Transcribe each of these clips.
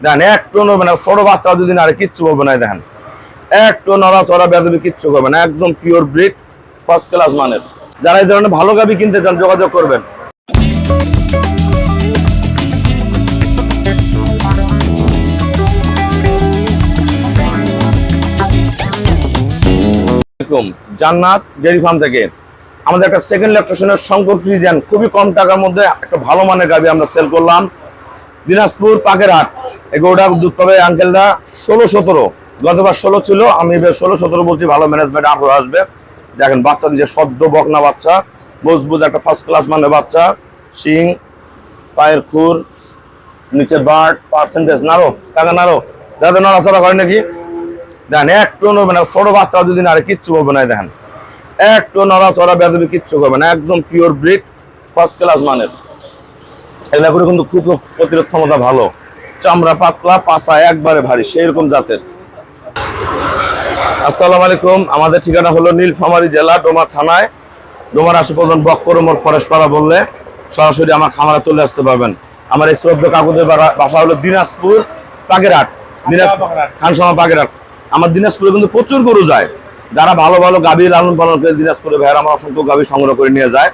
দেখেন একটু নড়বে না, ছোট বাচ্চা যদি না কিচ্ছু করবে না। দেখেন একটু নড়াচড়া বেদবি কিচ্ছু করবে না, একদম পিওর ব্রিড ফার্স্ট ক্লাস মানের। যারা এই ধরনের ভালো গাভী কিনতে চান যোগাযোগ করবেন। জান্নাত ডেয়ারি ফার্ম থেকে আমাদের একটা সেকেন্ড ল্যাকটেশনের শঙ্কর ফ্রিজিয়ান খুবই কম টাকার মধ্যে একটা ভালো মানের গাভী আমরা সেল করলাম। দিনাজপুর পাকেরহাট। এগুলোটা দুধ পাবে আঙ্কেলরা 16-17, গতবার 16 ছিল, আমি 16-17 বলছি, ভালো ম্যানেজমেন্ট 18 আসবে। দেখেন বাচ্চা দিচ্ছে, সদ্য বকনা বাচ্চা, মজবুত একটা ফার্স্ট ক্লাস মানের বাচ্চা। শিং, পায়ের খুর, নিচের বাট, পার্সেন্টেজ নাড়ো টাকা নাড়ো, যাদের নড়াচড়া করে নাকি। দেখেন একটু নড়বে না, ছোট বাচ্চা যদি না কিচ্ছু করবে না। দেখেন একটু নড়াচড়া বেদবি কিচ্ছু করবে না, একদম পিওর ব্রিড ফার্স্ট ক্লাস মানের। এগুলা করে কিন্তু খুব প্রতিরোধ ক্ষমতা ভালো, চামড়া পাতলা, পাছা একবারে ভারী, সেই রকম জাতের। আসসালামু আলাইকুম। আমাদের ঠিকানা হলো নীলফামারী জেলা ডোমা থানায়, ডোমার আশেপাশে বক্করমোর ফরেস্ট পাড়া বললে সরাসরি আমার খামারে চলে আসতে পারবেন। আমার এই শ্রদ্ধ কাকুদের বাসা হলো দিনাজপুর পাকেরহাট, দিনাজপুর খানসামা পাকেরহাট। আমার দিনাজপুরে কিন্তু প্রচুর গরু যায়, যারা ভালো ভালো গাভী লালন পালন করে দিনাজপুরে ভাইয়ের আমার অসংখ্য গাভী সংগ্রহ করে নিয়ে যায়।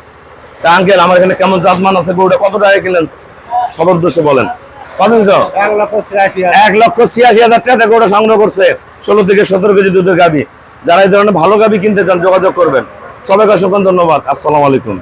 তা আঙ্কেল আমার এখানে কেমন জাতমান আছে, গরুটা কত টাকা কিনলেন সবার উদ্দেশ্যে বলেন। কত 1,86,000 টাকা গরুটা সংগ্রহ করছে, 16 থেকে 17 কেজি দুধের গাভী। যারা এই ধরনের ভালো গাভী কিনতে চান যোগাযোগ করবেন। সবাইকে অসংখ্য ধন্যবাদ। আসসালামু আলাইকুম।